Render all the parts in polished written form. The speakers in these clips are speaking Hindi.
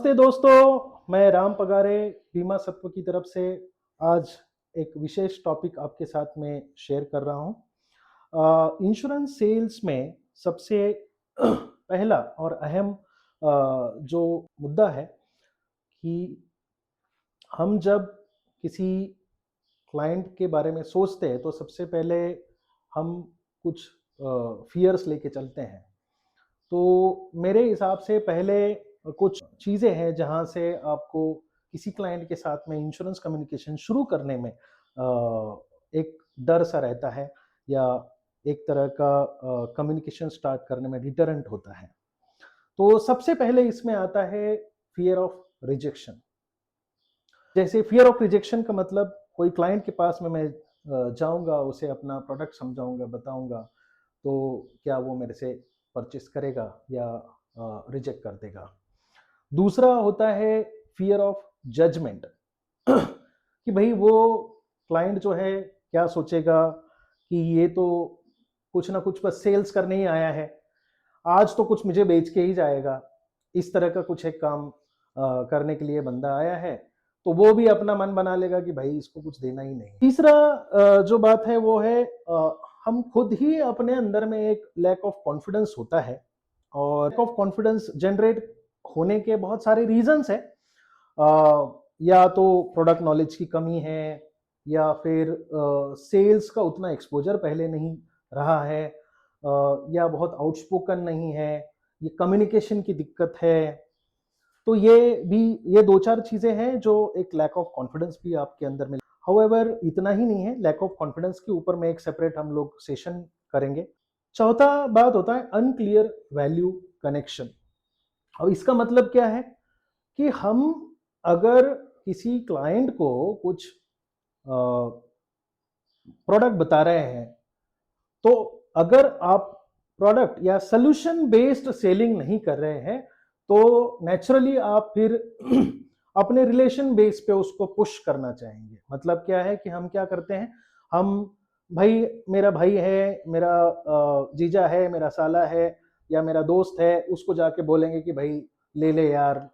नमस्ते दोस्तों, मैं राम पगारे बीमा सत्व की तरफ से आज एक विशेष टॉपिक आपके साथ में शेयर कर रहा हूँ। इंश्योरेंस सेल्स में सबसे पहला और अहम जो मुद्दा है कि हम जब किसी क्लाइंट के बारे में सोचते हैं तो सबसे पहले हम कुछ फियर्स लेके चलते हैं। तो मेरे हिसाब से पहले कुछ चीज़ें हैं जहाँ से आपको किसी क्लाइंट के साथ में इंश्योरेंस कम्युनिकेशन शुरू करने में एक डर सा रहता है या एक तरह का कम्युनिकेशन स्टार्ट करने में डिटरेंट होता है। तो सबसे पहले इसमें आता है फियर ऑफ रिजेक्शन। जैसे फियर ऑफ रिजेक्शन का मतलब कोई क्लाइंट के पास में मैं जाऊँगा, उसे अपना प्रोडक्ट समझाऊँगा, बताऊँगा, तो क्या वो मेरे से परचेस करेगा या रिजेक्ट कर देगा। दूसरा होता है फियर ऑफ जजमेंट कि भाई वो क्लाइंट जो है क्या सोचेगा कि ये तो कुछ ना कुछ बस सेल्स करने ही आया है, आज तो कुछ मुझे बेच के ही जाएगा। इस तरह का कुछ एक काम करने के लिए बंदा आया है, तो वो भी अपना मन बना लेगा कि भाई इसको कुछ देना ही नहीं। तीसरा जो बात है वो है हम खुद ही अपने अंदर में एक लैक ऑफ कॉन्फिडेंस होता है और लैक ऑफ कॉन्फिडेंस जनरेट होने के बहुत सारे रीजंस हैं। या तो प्रोडक्ट नॉलेज की कमी है या फिर सेल्स का उतना एक्सपोजर पहले नहीं रहा है, या बहुत आउटस्पोकन नहीं है, ये कम्युनिकेशन की दिक्कत है। तो ये दो चार चीजें हैं जो एक लैक ऑफ कॉन्फिडेंस भी आपके अंदर में। हाउएवर इतना ही नहीं है, लैक ऑफ कॉन्फिडेंस के ऊपर में एक सेपरेट हम लोग सेशन करेंगे। चौथा बात होता है अनक्लियर वैल्यू कनेक्शन। अब इसका मतलब क्या है कि हम अगर किसी क्लाइंट को कुछ प्रोडक्ट बता रहे हैं, तो अगर आप प्रोडक्ट या सोल्यूशन बेस्ड सेलिंग नहीं कर रहे हैं, तो नेचुरली आप फिर अपने रिलेशन बेस पे उसको पुश करना चाहेंगे। मतलब क्या है कि हम क्या करते हैं, हम भाई मेरा भाई है, मेरा जीजा है, मेरा साला है या मेरा दोस्त है, उसको जाके बोलेंगे कि भाई ले ले यार,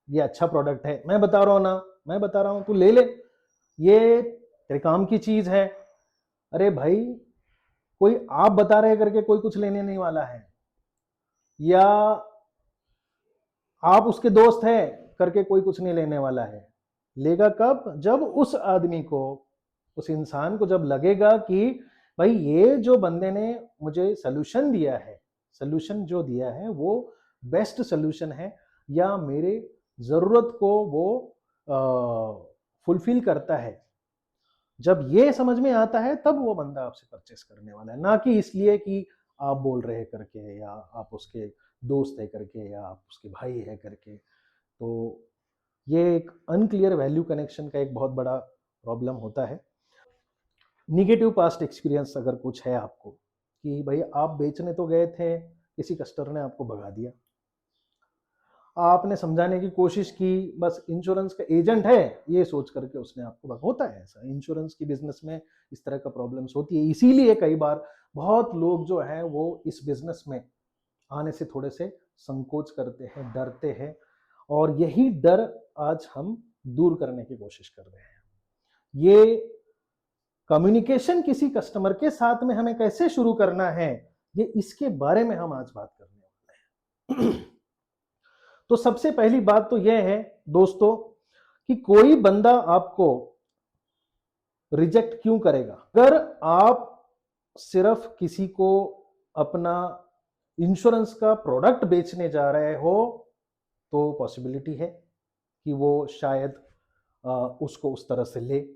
ये अच्छा प्रोडक्ट है, मैं बता रहा हूँ ना, मैं बता रहा हूँ तू ले ले, ये तेरे काम की चीज है। अरे भाई, कोई आप बता रहे करके कोई कुछ लेने नहीं वाला है, या आप उसके दोस्त हैं करके कोई कुछ नहीं लेने वाला है। लेगा कब? जब उस आदमी को, उस इंसान को जब लगेगा कि भाई ये जो बंदे ने मुझे सोल्यूशन दिया है, सोल्यूशन जो दिया है वो बेस्ट सोल्यूशन है या मेरे जरूरत को वो फुलफिल करता है। जब ये समझ में आता है तब वो बंदा आपसे परचेस करने वाला है, ना कि इसलिए कि आप बोल रहे करके या आप उसके दोस्त है करके या आप उसके भाई है करके। तो ये एक अनक्लियर वैल्यू कनेक्शन का एक बहुत बड़ा प्रॉब्लम होता है। निगेटिव पास्ट एक्सपीरियंस अगर कुछ है आपको कि भाई आप बेचने तो गए थे, किसी कस्टमर ने आपको भगा दिया, आपने समझाने की कोशिश की, बस इंश्योरेंस का एजेंट है ये सोच करके उसने आपको भगा। होता है ऐसा, इंश्योरेंस की बिजनेस में इस तरह का प्रॉब्लम्स होती है। इसीलिए कई बार बहुत लोग जो है वो इस बिजनेस में आने से थोड़े से संकोच करते हैं, डरते हैं, और यही डर आज हम दूर करने की कोशिश कर रहे हैं। ये कम्युनिकेशन किसी कस्टमर के साथ में हमें कैसे शुरू करना है, ये इसके बारे में हम आज बात करने वाले हैं। तो सबसे पहली बात तो यह है दोस्तों कि कोई बंदा आपको रिजेक्ट क्यों करेगा। अगर आप सिर्फ किसी को अपना इंश्योरेंस का प्रोडक्ट बेचने जा रहे हो, तो पॉसिबिलिटी है कि वो शायद उसको उस तरह से ले।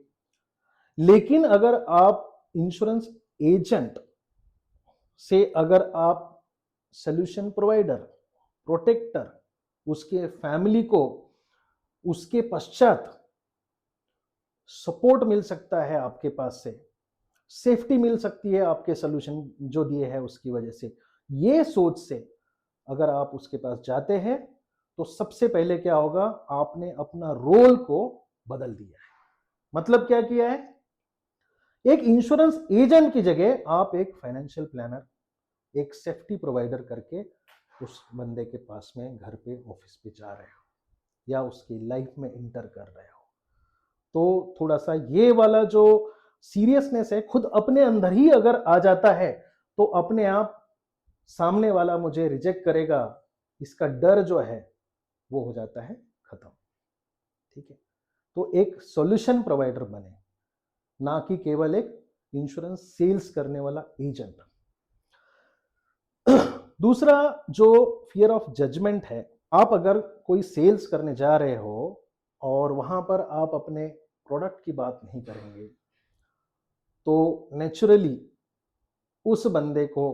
लेकिन अगर आप इंश्योरेंस एजेंट से अगर आप सोल्यूशन प्रोवाइडर, प्रोटेक्टर, उसके फैमिली को उसके पश्चात सपोर्ट मिल सकता है आपके पास से, सेफ्टी मिल सकती है आपके सोल्यूशन जो दिए है उसकी वजह से, ये सोच से अगर आप उसके पास जाते हैं, तो सबसे पहले क्या होगा, आपने अपना रोल को बदल दिया है। मतलब क्या किया है, एक इंश्योरेंस एजेंट की जगह आप एक फाइनेंशियल प्लानर, एक सेफ्टी प्रोवाइडर करके उस बंदे के पास में घर पे, ऑफिस पे जा रहे हो। या उसकी लाइफ में इंटर कर रहे हो। तो थोड़ा सा ये वाला जो सीरियसनेस है खुद अपने अंदर ही अगर आ जाता है तो अपने आप सामने वाला मुझे रिजेक्ट करेगा, इसका डर जो है वो हो जाता है खत्म। ठीक है, तो एक सॉल्यूशन प्रोवाइडर बने, ना कि केवल एक इंश्योरेंस सेल्स करने वाला एजेंट। दूसरा जो फियर ऑफ जजमेंट है, आप अगर कोई सेल्स करने जा रहे हो और वहां पर आप अपने प्रोडक्ट की बात नहीं करेंगे तो नेचुरली उस बंदे को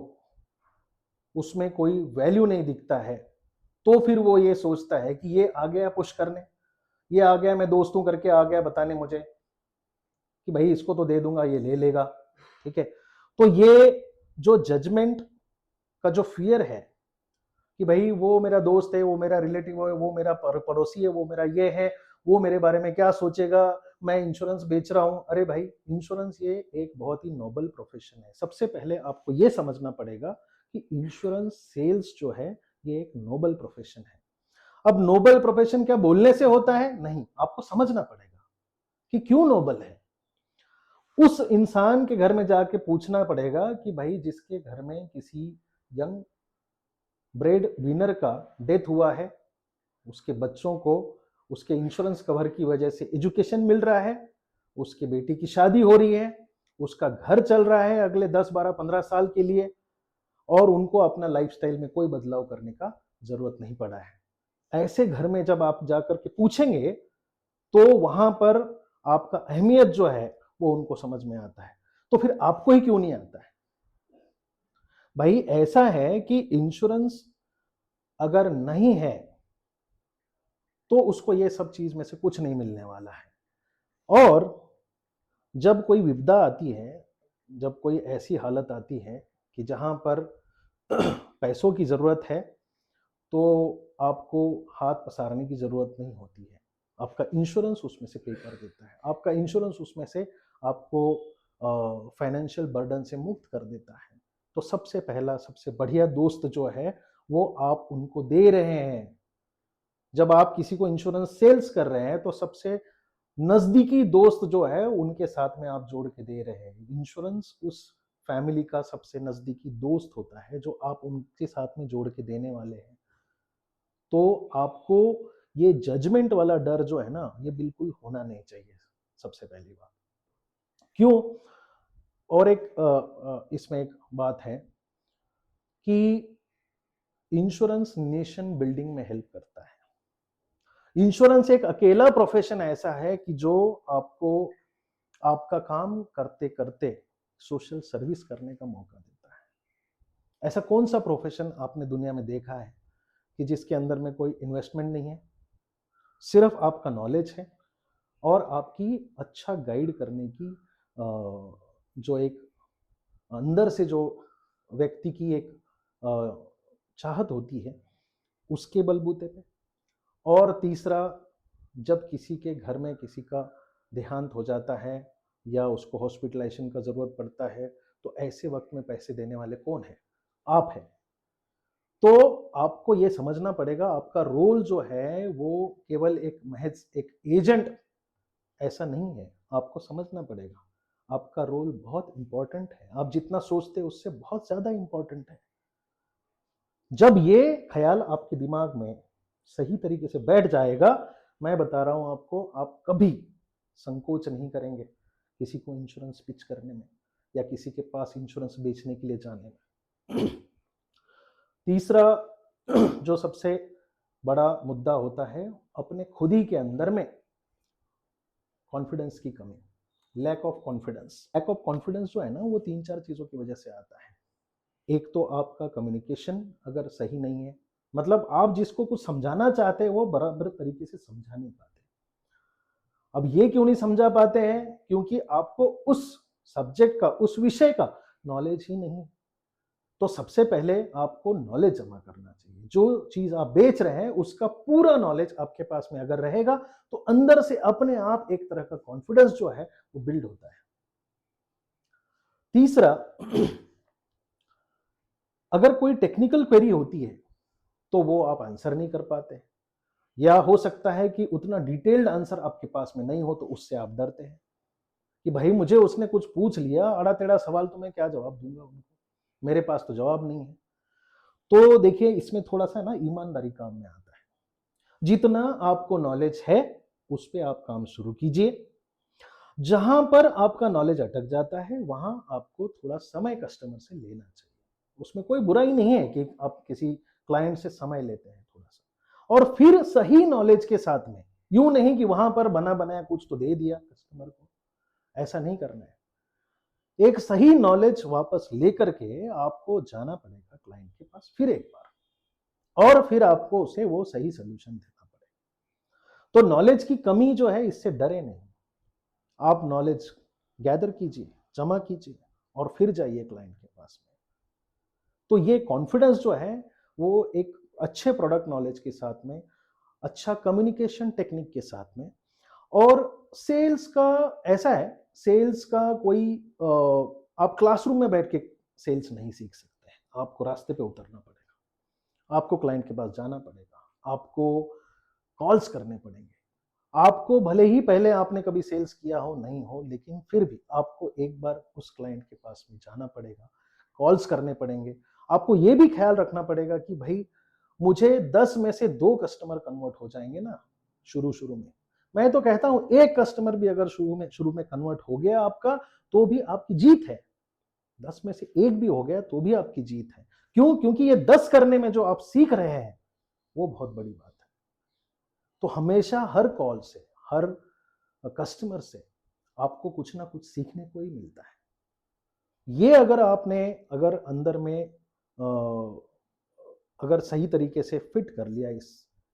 उसमें कोई वैल्यू नहीं दिखता है, तो फिर वो ये सोचता है कि ये आ गया पुश करने, ये आ गया मैं दोस्तों करके आ गया बताने मुझे कि भाई इसको तो दे दूंगा, ये ले लेगा। ठीक है, तो ये जो जजमेंट का जो फियर है कि भाई वो मेरा दोस्त है, वो मेरा रिलेटिव है, वो मेरा पड़ोसी है, वो मेरा ये है, वो मेरे बारे में क्या सोचेगा, मैं इंश्योरेंस बेच रहा हूं। अरे भाई, इंश्योरेंस ये एक बहुत ही नोबल प्रोफेशन है। सबसे पहले आपको ये समझना पड़ेगा कि इंश्योरेंस सेल्स जो है ये एक नोबल प्रोफेशन है। अब नोबल प्रोफेशन क्या बोलने से होता है? नहीं, आपको समझना पड़ेगा कि क्यों नोबल है। उस इंसान के घर में जाके पूछना पड़ेगा कि भाई जिसके घर में किसी यंग ब्रेड विनर का डेथ हुआ है, उसके बच्चों को उसके इंश्योरेंस कवर की वजह से एजुकेशन मिल रहा है, उसके बेटी की शादी हो रही है, उसका घर चल रहा है अगले 10, 12, 15 साल के लिए, और उनको अपना लाइफस्टाइल में कोई बदलाव करने का जरूरत नहीं पड़ा है। ऐसे घर में जब आप जाकर के पूछेंगे तो वहां पर आपका अहमियत जो है वो उनको समझ में आता है। तो फिर आपको ही क्यों नहीं आता है? भाई ऐसा है कि इंश्योरेंस अगर नहीं है तो उसको ये सब चीज में से कुछ नहीं मिलने वाला है। और जब कोई विपदा आती है, जब कोई ऐसी हालत आती है कि जहां पर पैसों की जरूरत है, तो आपको हाथ पसारने की जरूरत नहीं होती है। आपका इंश्योरेंस उसमें से पे कर देता है, आपका इंश्योरेंस उसमें से आपको फाइनेंशियल बर्डन से मुक्त कर देता है। तो सबसे पहला सबसे बढ़िया दोस्त जो है वो आप उनको दे रहे हैं। जब आप किसी को इंश्योरेंस सेल्स कर रहे हैं तो सबसे नजदीकी दोस्त जो है उनके साथ में आप जोड़ के दे रहे हैं। इंश्योरेंस उस फैमिली का सबसे नजदीकी दोस्त होता है जो आप उनके साथ में जोड़ के देने वाले हैं। तो आपको ये जजमेंट वाला डर जो है ना, ये बिल्कुल होना नहीं चाहिए। सबसे पहली बात क्यों? और एक इसमें एक बात है कि इंश्योरेंस नेशन बिल्डिंग में हेल्प करता है। इंश्योरेंस एक अकेला प्रोफेशन ऐसा है कि जो आपको आपका काम करते करते सोशल सर्विस करने का मौका देता है। ऐसा कौन सा प्रोफेशन आपने दुनिया में देखा है कि जिसके अंदर में कोई इन्वेस्टमेंट नहीं है, सिर्फ आपका नॉलेज है और आपकी अच्छा गाइड करने की जो एक अंदर से जो व्यक्ति की एक चाहत होती है उसके बलबूते पे। और तीसरा, जब किसी के घर में किसी का देहांत हो जाता है या उसको हॉस्पिटलाइजेशन का जरूरत पड़ता है तो ऐसे वक्त में पैसे देने वाले कौन है? आप हैं। तो आपको ये समझना पड़ेगा आपका रोल जो है वो केवल एक महज एक एजेंट ऐसा नहीं है। आपको समझना पड़ेगा आपका रोल बहुत इंपॉर्टेंट है, आप जितना सोचते हैं उससे बहुत ज्यादा इंपॉर्टेंट है। जब ये ख्याल आपके दिमाग में सही तरीके से बैठ जाएगा, मैं बता रहा हूं आपको, आप कभी संकोच नहीं करेंगे किसी को इंश्योरेंस पिच करने में या किसी के पास इंश्योरेंस बेचने के लिए जाने में। तीसरा जो सबसे बड़ा मुद्दा होता है अपने खुद ही के अंदर में कॉन्फिडेंस की कमी, lack of confidence. Lack of confidence जो है ना वो 3-4 चीजों की वजह से आता है। एक तो आपका कम्युनिकेशन अगर सही नहीं है, मतलब आप जिसको कुछ समझाना चाहते हैं वो बराबर तरीके से समझा नहीं पाते। अब ये क्यों नहीं समझा पाते हैं? क्योंकि आपको उस सब्जेक्ट का, उस विषय का नॉलेज ही नहीं। तो सबसे पहले आपको नॉलेज जमा करना चाहिए। जो चीज आप बेच रहे हैं उसका पूरा नॉलेज आपके पास में अगर रहेगा तो अंदर से अपने आप एक तरह का कॉन्फिडेंस जो है वो बिल्ड होता है। तीसरा, अगर कोई टेक्निकल क्वेरी होती है तो वो आप आंसर नहीं कर पाते। या हो सकता है कि उतना डिटेल्ड आंसर आपके पास में नहीं हो, तो उससे आप डरते हैं कि भाई मुझे उसने कुछ पूछ लिया अड़ा टेढ़ा सवाल, तो मैं क्या जवाब दूंगा उनको, मेरे पास तो जवाब नहीं है। तो देखिए इसमें थोड़ा सा ना ईमानदारी काम में आता है। जितना आपको नॉलेज है उस पे आप काम शुरू कीजिए। जहां पर आपका नॉलेज अटक जाता है वहां आपको थोड़ा समय कस्टमर से लेना चाहिए। उसमें कोई बुराई नहीं है कि आप किसी क्लाइंट से समय लेते हैं थोड़ा सा, और फिर सही नॉलेज के साथ में, यूं नहीं कि वहां पर बना बनाया कुछ तो दे दिया कस्टमर को, ऐसा नहीं करना है। एक सही नॉलेज वापस लेकर के आपको जाना पड़ेगा क्लाइंट के पास फिर एक बार, और फिर आपको उसे वो सही सोल्यूशन देना पड़ेगा। तो नॉलेज की कमी जो है, इससे डरे नहीं। आप नॉलेज गैदर कीजिए, जमा कीजिए, और फिर जाइए क्लाइंट के पास में। तो ये कॉन्फिडेंस जो है वो एक अच्छे प्रोडक्ट नॉलेज के साथ में, अच्छा कम्युनिकेशन टेक्निक के साथ में, और सेल्स का ऐसा है, सेल्स का कोई आप क्लासरूम में बैठ के सेल्स नहीं सीख सकते हैं। आपको रास्ते पे उतरना पड़ेगा, आपको क्लाइंट के पास जाना पड़ेगा, आपको कॉल्स करने पड़ेंगे। आपको भले ही पहले आपने कभी सेल्स किया हो नहीं हो, लेकिन फिर भी आपको एक बार उस क्लाइंट के पास में जाना पड़ेगा, कॉल्स करने पड़ेंगे। आपको ये भी ख्याल रखना पड़ेगा कि भाई मुझे 10 में से 2 कस्टमर कन्वर्ट हो जाएंगे ना शुरू-शुरू में। मैं तो कहता हूं 1 कस्टमर भी अगर शुरू में कन्वर्ट हो गया आपका, तो भी आपकी जीत है। 10 में से 1 भी हो गया तो भी आपकी जीत है। क्यों? क्योंकि ये 10 करने में जो आप सीख रहे हैं, वो बहुत बड़ी बात है। तो हमेशा हर कॉल से, हर कस्टमर से आपको कुछ ना कुछ सीखने को ही मिलता है। ये अगर आपने, अगर अंदर में अगर सही तरीके से फिट कर लिया इस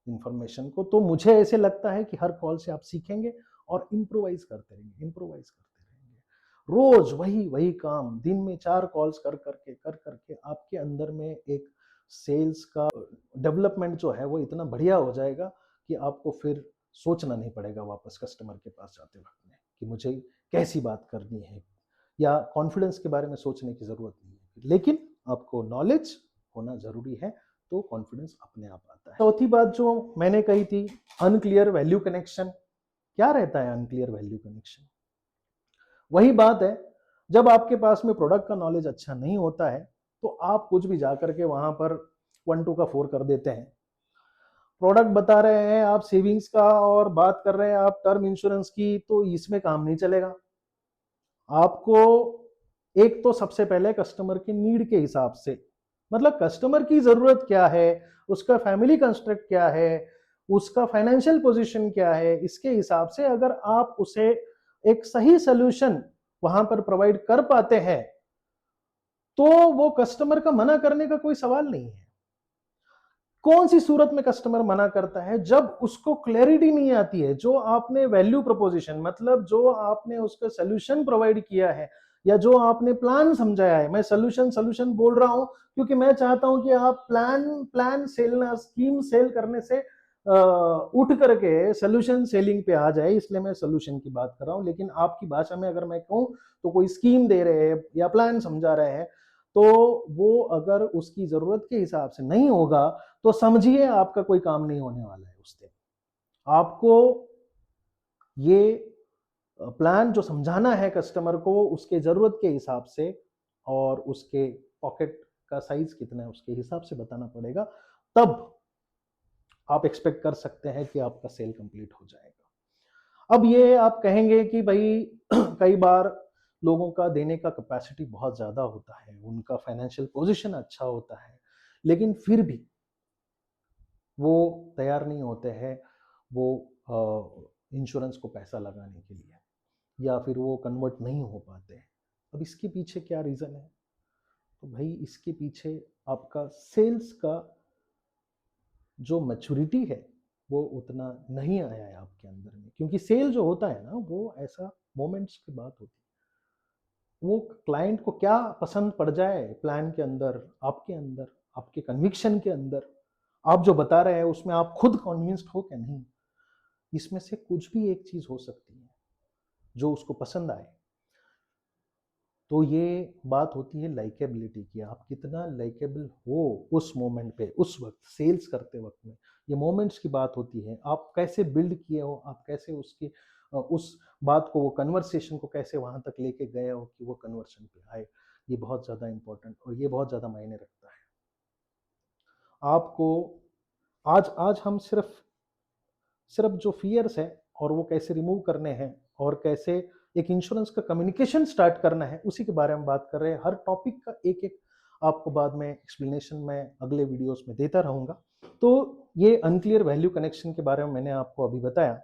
इंफॉर्मेशन को, तो मुझे ऐसे लगता है कि हर कॉल से आप सीखेंगे और इम्प्रोवाइज करते रहेंगे, इम्प्रोवाइज करते रहेंगे। रोज वही वही काम, दिन में 4 कॉल्स कर करके आपके अंदर में एक सेल्स का डेवलपमेंट जो है वो इतना बढ़िया हो जाएगा कि आपको फिर सोचना नहीं पड़ेगा वापस कस्टमर के पास जाते वक्त में कि मुझे कैसी बात करनी है, या कॉन्फिडेंस के बारे में सोचने की जरूरत नहीं है। लेकिन आपको नॉलेज होना जरूरी है, तो कॉन्फिडेंस अपने आप आता है। चौथी बात जो मैंने कही थी, अनक्लियर वैल्यू कनेक्शन। क्या रहता है अनक्लियर वैल्यू कनेक्शन? वही बात है, जब आपके पास में प्रोडक्ट का नॉलेज अच्छा नहीं होता है, तो आप कुछ भी जाकर के वहां पर 1 2 का 4 कर देते हैं। प्रोडक्ट बता रहे हैं आप सेविंग्स का, और बात कर रहे हैं आप टर्म इंश्योरेंस की, तो इसमें काम नहीं चलेगा। आपको एक तो सबसे पहले कस्टमर के नीड के हिसाब से, मतलब कस्टमर की जरूरत क्या है, उसका फैमिली कंस्ट्रक्ट क्या है, उसका फाइनेंशियल पोजीशन क्या है, इसके हिसाब से अगर आप उसे एक सही सोल्यूशन वहां पर प्रोवाइड कर पाते हैं, तो वो कस्टमर का मना करने का कोई सवाल नहीं है। कौन सी सूरत में कस्टमर मना करता है? जब उसको क्लैरिटी नहीं आती है, जो आपने वैल्यू प्रोपोजिशन, मतलब जो आपने उसका सोल्यूशन प्रोवाइड किया है, या जो आपने प्लान समझाया है। मैं सोल्यूशन सोल्यूशन बोल रहा हूं क्योंकि मैं चाहता हूं कि आप plan plan sale, scheme sale करने से उठ करके सोल्यूशन सेलिंग पे आ जाए, इसलिए मैं सोल्यूशन की बात कर रहा हूं। लेकिन आपकी भाषा में अगर मैं कहूं, तो कोई स्कीम दे रहे हैं या प्लान समझा रहे हैं, तो वो अगर उसकी जरूरत के हिसाब से नहीं होगा, तो समझिए आपका कोई काम नहीं होने वाला है उस दिन। आपको ये प्लान जो समझाना है कस्टमर को, उसके जरूरत के हिसाब से और उसके पॉकेट का साइज कितना है उसके हिसाब से बताना पड़ेगा। तब आप एक्सपेक्ट कर सकते हैं कि आपका सेल कंप्लीट हो जाएगा। अब ये आप कहेंगे कि भाई कई बार लोगों का देने का कैपेसिटी बहुत ज्यादा होता है, उनका फाइनेंशियल पोजीशन अच्छा होता है, लेकिन फिर भी वो तैयार नहीं होते हैं वो इंश्योरेंस को पैसा लगाने के लिए, या फिर वो कन्वर्ट नहीं हो पाते हैं। अब इसके पीछे क्या रीज़न है? तो भाई इसके पीछे आपका सेल्स का जो मैच्योरिटी है वो उतना नहीं आया है आपके अंदर में। क्योंकि सेल जो होता है ना, वो ऐसा मोमेंट्स की बात होती है। वो क्लाइंट को क्या पसंद पड़ जाए प्लान के अंदर, आपके अंदर, आपके कन्विक्शन के अंदर, आप जो बता रहे हैं उसमें आप खुद कन्विंस्ड हो क्या नहीं, इसमें से कुछ भी एक चीज हो सकती है जो उसको पसंद आए। तो ये बात होती है लाइकेबिलिटी की, आप कितना लाइकेबल हो उस मोमेंट पे, उस वक्त सेल्स करते वक्त में। ये मोमेंट्स की बात होती है, आप कैसे बिल्ड किए हो, आप कैसे उसकी उस बात को, वो कन्वर्सेशन को कैसे वहां तक लेके गए हो कि वो कन्वर्शन पे आए। ये बहुत ज़्यादा इंपॉर्टेंट और ये बहुत ज़्यादा मायने रखता है आपको। आज आज हम सिर्फ सिर्फ जो फियर्स है और वो कैसे रिमूव करने हैं और कैसे एक इंश्योरेंस का कम्युनिकेशन स्टार्ट करना है, उसी के बारे में बात कर रहे हैं। हर टॉपिक का एक एक आपको बाद में एक्सप्लेनेशन मैं अगले वीडियोस में देता रहूंगा। तो ये अनक्लियर वैल्यू कनेक्शन के बारे में मैंने आपको अभी बताया।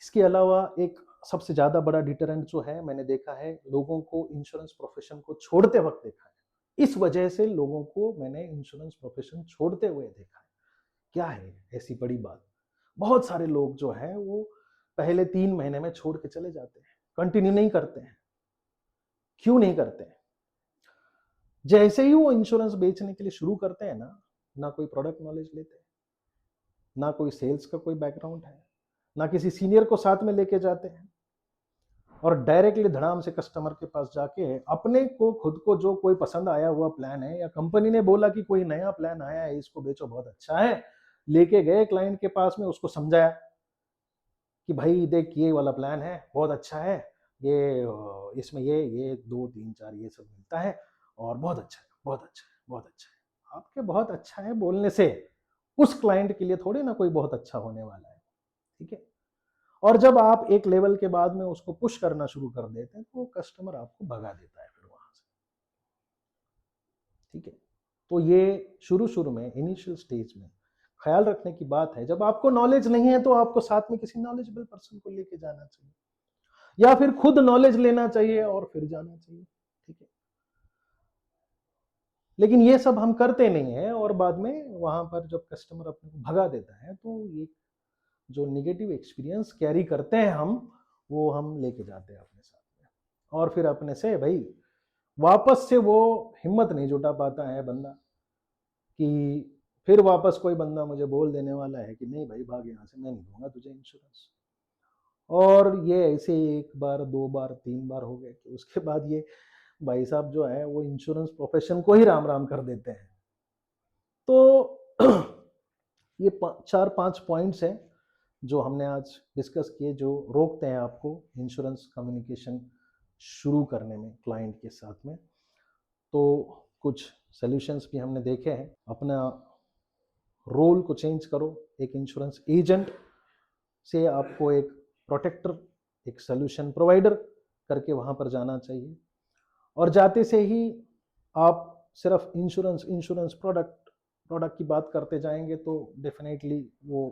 इसके अलावा एक सबसे ज्यादा बड़ा डिटरेंट जो है, मैंने देखा है लोगों को इंश्योरेंस प्रोफेशन को छोड़ते वक्त देखा है। इस वजह से लोगों को मैंने इंश्योरेंस प्रोफेशन छोड़ते हुए देखा है। क्या है ऐसी बड़ी बात? बहुत सारे लोग जो है वो पहले 3 महीने में छोड़ के चले जाते हैं, कंटिन्यू नहीं करते हैं। क्यों नहीं करते हैं? जैसे ही वो इंश्योरेंस बेचने के लिए शुरू करते हैं ना कोई प्रोडक्ट नॉलेज लेते हैं, ना कोई सेल्स का कोई बैकग्राउंड है, ना किसी सीनियर को साथ में लेके जाते हैं, और डायरेक्टली धड़ाम से कस्टमर के पास जाके अपने को, खुद को जो कोई पसंद आया हुआ प्लान है या कंपनी ने बोला कि कोई नया प्लान आया है इसको बेचो बहुत अच्छा है, लेके गए क्लाइंट के पास में, उसको समझाया कि भाई देख ये वाला प्लान है बहुत अच्छा है, ये इसमें ये 2 3 4 ये सब मिलता है और बहुत अच्छा है, बहुत अच्छा है, बहुत अच्छा है। आपके बहुत अच्छा है बोलने से उस क्लाइंट के लिए थोड़ी ना कोई बहुत अच्छा होने वाला है। ठीक है। और जब आप एक लेवल के बाद में उसको पुश करना शुरू कर देते हैं तो कस्टमर आपको भगा देता है फिर वहां से। ठीक है। तो ये शुरू शुरू में, इनिशियल स्टेज में ख्याल रखने की बात है। जब आपको नॉलेज नहीं है तो आपको साथ में किसी नॉलेजेबल पर्सन को लेके जाना चाहिए, या फिर खुद नॉलेज लेना चाहिए और फिर जाना चाहिए। ठीक है। लेकिन ये सब हम करते नहीं है और बाद में वहां पर जब कस्टमर अपने को भगा देता है तो ये जो निगेटिव एक्सपीरियंस कैरी करते हैं वो हम लेके जाते हैं अपने साथ में, और फिर अपने से भाई वापस से वो हिम्मत नहीं जुटा पाता है बंदा कि फिर वापस कोई बंदा मुझे बोल देने वाला है कि नहीं भाई भाग यहाँ से, मैं नहीं दूंगा तुझे इंश्योरेंस। और ये ऐसे 1 बार 2 बार 3 बार हो गए कि उसके बाद ये भाई साहब जो है वो इंश्योरेंस प्रोफेशन को ही राम राम कर देते हैं। तो ये 4 5 पॉइंट्स हैं जो हमने आज डिस्कस किए, जो रोकते हैं आपको इंश्योरेंस कम्युनिकेशन शुरू करने में क्लाइंट के साथ में। तो कुछ सॉल्यूशंस भी हमने देखे हैं। अपना रोल को चेंज करो, एक इंश्योरेंस एजेंट से आपको एक प्रोटेक्टर, एक सॉल्यूशन प्रोवाइडर करके वहां पर जाना चाहिए। और जाते से ही आप सिर्फ इंश्योरेंस इंश्योरेंस प्रोडक्ट प्रोडक्ट की बात करते जाएंगे तो डेफिनेटली वो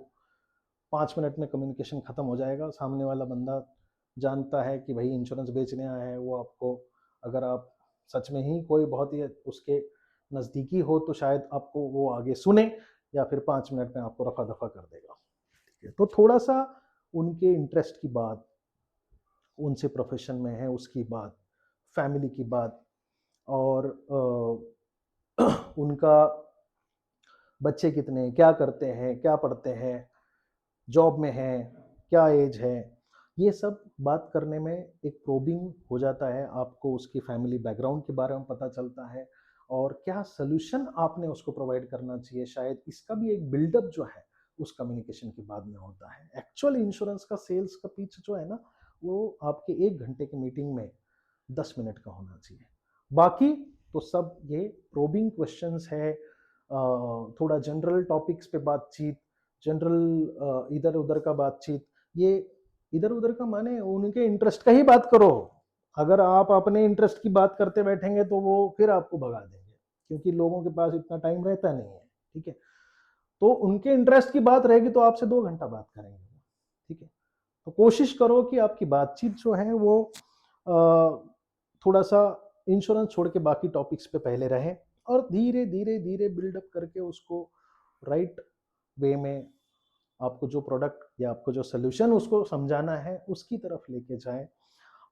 5 मिनट में कम्युनिकेशन खत्म हो जाएगा। सामने वाला बंदा जानता है कि भाई इंश्योरेंस बेचने आया है, वो आपको, अगर आप सच में ही कोई बहुत ही उसके नज़दीकी हो तो शायद आपको वो आगे सुने, या फिर 5 मिनट में आपको रफा दफा कर देगा। ठीक है। तो थोड़ा सा उनके इंटरेस्ट की बात, उनसे प्रोफेशन में है उसकी बात, फैमिली की बात, और उनका बच्चे कितने, क्या करते हैं, क्या पढ़ते हैं, जॉब में है, क्या एज है, ये सब बात करने में एक प्रोबिंग हो जाता है। आपको उसकी फैमिली बैकग्राउंड के बारे में पता चलता है और क्या सोल्यूशन आपने उसको प्रोवाइड करना चाहिए। शायद इसका भी एक बिल्डअप जो है उस कम्युनिकेशन के बाद में होता है। एक्चुअल इंश्योरेंस का सेल्स का पिच जो है वो आपके 1 घंटे की मीटिंग में 10 मिनट का होना चाहिए। बाकी तो सब ये प्रोबिंग क्वेश्चंस है, थोड़ा जनरल टॉपिक्स पे बातचीत, जनरल इधर उधर का बातचीत। ये इधर उधर का माने उनके इंटरेस्ट का ही बात करो। अगर आप अपने इंटरेस्ट की बात करते बैठेंगे तो वो फिर आपको भगा देंगे, क्योंकि लोगों के पास इतना टाइम रहता नहीं है। ठीक है। तो उनके इंटरेस्ट की बात रहेगी तो आपसे 2 घंटा बात करेंगे। ठीक है। तो कोशिश करो कि आपकी बातचीत जो है वो थोड़ा सा इंश्योरेंस छोड़ के बाकी टॉपिक्स पे पहले रहे, और धीरे धीरे धीरे बिल्डअप करके उसको राइट वे में आपको जो प्रोडक्ट या आपको जो सोल्यूशन उसको समझाना है उसकी तरफ लेके जाएं।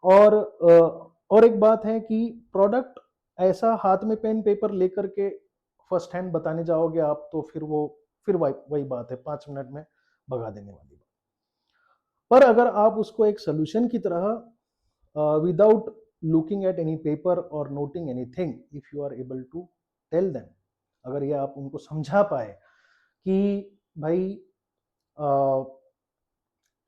और एक बात है कि प्रोडक्ट ऐसा हाथ में पेन पेपर लेकर के फर्स्ट हैंड बताने जाओगे आप तो फिर वही बात है, 5 मिनट में भगा देने वाली बात। पर अगर आप उसको एक सोल्यूशन की तरह without looking at any paper or noting anything, if you are able to tell them, अगर ये आप उनको समझा पाए कि भाई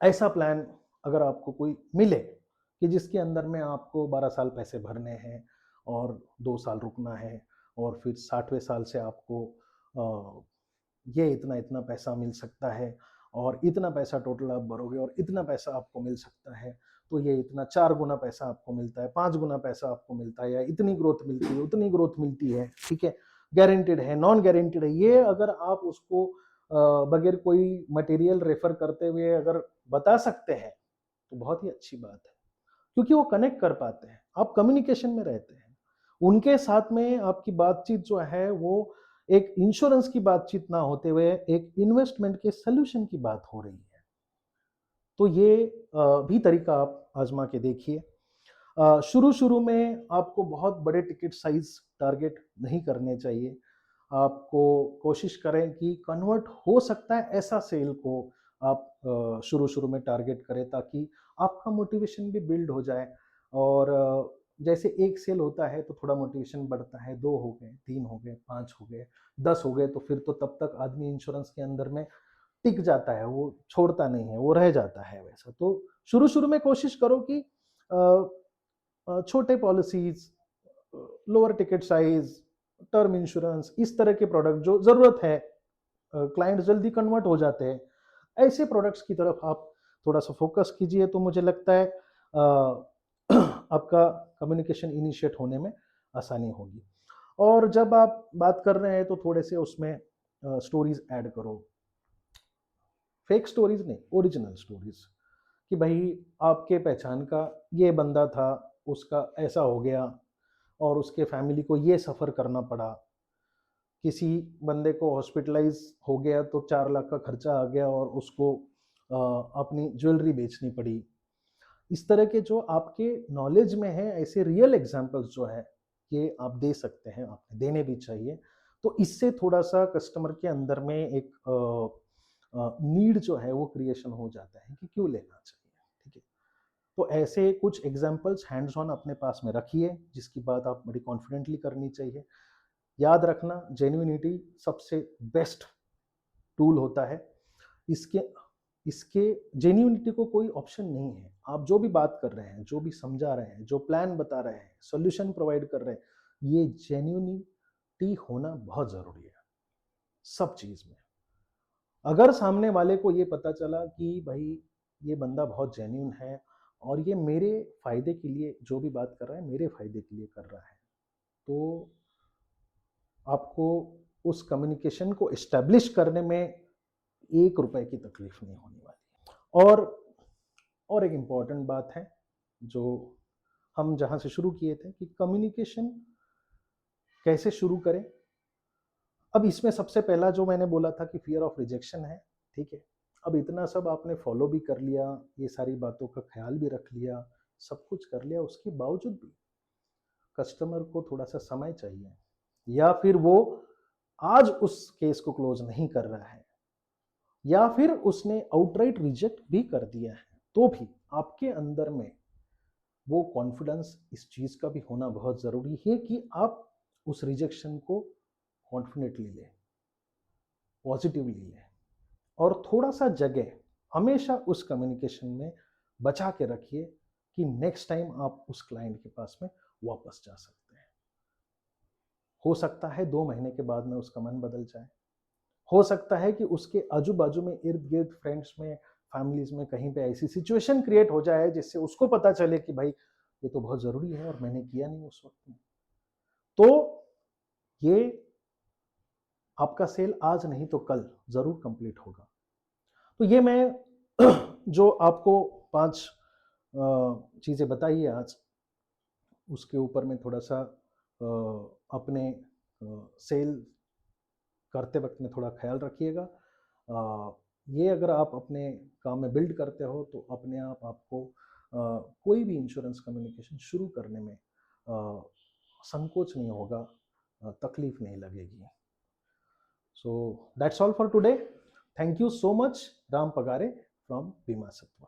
ऐसा प्लान अगर आपको कोई मिले कि जिसके अंदर में आपको 12 साल पैसे भरने हैं और 2 साल रुकना है और फिर 60वें साल से आपको ये इतना-इतना पैसा मिल सकता है और इतना पैसा टोटल आप भरोगे और इतना पैसा आपको मिल सकता है। तो ये इतना 4 गुना पैसा आपको मिलता है, 5 गुना पैसा आपको मिलता है या इतनी ग्रोथ मिलती है, उतनी ग्रोथ मिलती है, ठीक है? गारंटीड है, नॉन गारंटीड है। ये अगर आप उसको बगैर कोई मटेरियल रेफर करते हुए अगर बता सकते हैं, तो बहुत ही अच्छी बात है। क्योंकि वो कनेक्ट कर पाते हैं, आप कम्युनिकेशन में रहते हैं। उनके साथ में आपकी बातचीत जो है वो एक इंश्योरेंस की बातचीत ना होते हुए एक इन्वेस्टमेंट के सॉल्यूशन की बात हो रही है। तो ये भी तरीका आप आजमा के देखिए। शुरू-शुरू में आपको बहुत बड़े टिकट साइज़ टारगेट नहीं करने चाहिए। आपको कोशिश करें कि कन्वर्ट हो सकता है ऐसा सेल को आप शुरू-शुरू में टारगेट करें ताकि आपका मोटिवेशन भी बिल्ड हो जाए और जैसे 1 सेल होता है तो थोड़ा मोटिवेशन बढ़ता है, 2 हो गए, 3 हो गए, 5 हो गए, 10 हो गए तो फिर तो तब तक आदमी इंश्योरेंस के अंदर में टिक जाता है, वो छोड़ता नहीं है, वो रह जाता है वैसा। तो शुरू-शुरू में कोशिश करो कि अ छोटे policies, lower ticket size, term insurance इस तरह के प्रोडक्ट जो ज़रूरत है, क्लाइंट जल्दी कन्वर्ट हो जाते हैं, ऐसे प्रोडक्ट्स की तरफ आप थोड़ा-सा फ़ोकस कीजिए तो मुझे लगता है आपका कम्युनिकेशन इनिशिएट होने में आसानी होगी। और जब आप बात कर रहे हैं तो थोड़े से उसमें स्टोरीज़ ऐड करो। फेक स्टोरीज़ नहीं, ओरिजिनल स्टोरीज़ कि भाई आपके पहचान का ये बंदा था, उसका ऐसा हो गया और उसके फैमिली को ये सफ़र करना पड़ा। किसी बंदे को हॉस्पिटलाइज़ हो गया तो 4 लाख का खर्चा आ गया और उसको अपनी ज्वेलरी बेचनी पड़ी। इस तरह के जो आपके नॉलेज में है ऐसे रियल एग्ज़ाम्पल्स जो हैं, ये आप दे सकते हैं, आपने देने भी चाहिए। तो इससे थोड़ा-सा कस्टमर के अंदर में एक नीड जो है वो क्रिएशन हो जाता है कि क्यों लेना चाहिए, ठीक है? तो ऐसे कुछ एग्जाम्पल्स हैंड्स ऑन अपने पास में रखिए, जिसकी बात आप बड़ी कॉन्फिडेंटली करनी चाहिए। याद रखना जेन्युइनिटी सबसे बेस्ट टूल होता है। इसके इसके जेन्युइनिटी को कोई ऑप्शन नहीं है। आप जो भी बात कर रहे हैं, जो भी समझा रहे हैं, जो प्लान बता रहे हैं, सॉल्यूशन प्रोवाइड कर रहे हैं, ये जेन्युइनिटी होना बहुत ज़रूरी है, सब चीज़ में। अगर सामने वाले को ये पता चला कि भाई ये बंदा बहुत जेन्युइन है और ये मेरे फ़ायदे के लिए जो भी बात कर रहा है, मेरे फ़ायदे के लिए कर रहा है, तो आपको उस कम्युनिकेशन को एस्टेब्लिश करने में 1 रुपए की तकलीफ नहीं होने वाली। और एक इम्पॉर्टेंट बात है, जो हम जहाँ से शुरू किए थे कि कम्युनिकेशन कैसे शुरू करें? अब इसमें सबसे पहला जो मैंने बोला था कि फ़ियर ऑफ रिजेक्शन है, ठीक है? अब इतना सब आपने फ़ॉलो भी कर लिया, ये सारी बातों का ख़्याल भी रख लिया, सब कुछ कर लिया, उसके बावजूद भी कस्टमर को थोड़ा-सा समय चाहिए या फिर वो आज उस केस को क्लोज़ नहीं कर रहा है या फिर उसने आउटराइट रिजेक्ट भी कर दिया है, तो भी आपके अंदर में वो कॉन्फिडेंस इस चीज़ का भी होना बहुत ज़रूरी है कि आप उस रिजेक्शन को कॉन्फिडेंटली लें, पॉज़िटिवली लें और थोड़ा-सा जगह हमेशा उस कम्युनिकेशन में बचा के रखिए कि नेक्स्ट टाइम आप उस क्लाइंट के पास में वापस जा सकते हैं। हो सकता है 2 महीने के बाद में उसका मन बदल जाए। हो सकता है कि उसके आजू-बाजू में इर्द-गिर्द फ्रेंड्स में, फैमिलीज़ में कहीं पे ऐसी सिचुएशन क्रिएट हो जाए जिससे उसको पता चले कि भाई ये तो बहुत ज़रूरी है और मैंने किया नहीं उस वक़्त में। तो ये आपका सेल आज नहीं तो कल ज़रूर कंप्लीट होगा। तो ये मैं जो आपको 5 चीज़ें बताई है आज, उसके ऊपर में थोड़ा-सा अपने सेल करते वक़्त में थोड़ा ख़्याल रखिएगा। ये अगर आप अपने काम में बिल्ड करते हो तो अपने आप आपको कोई भी इंश्योरेंस कम्युनिकेशन शुरू करने में संकोच नहीं होगा, तकलीफ़ नहीं लगेगी। So that's all for today. Thank you so much Ram Pagare from बीमा सत्वा।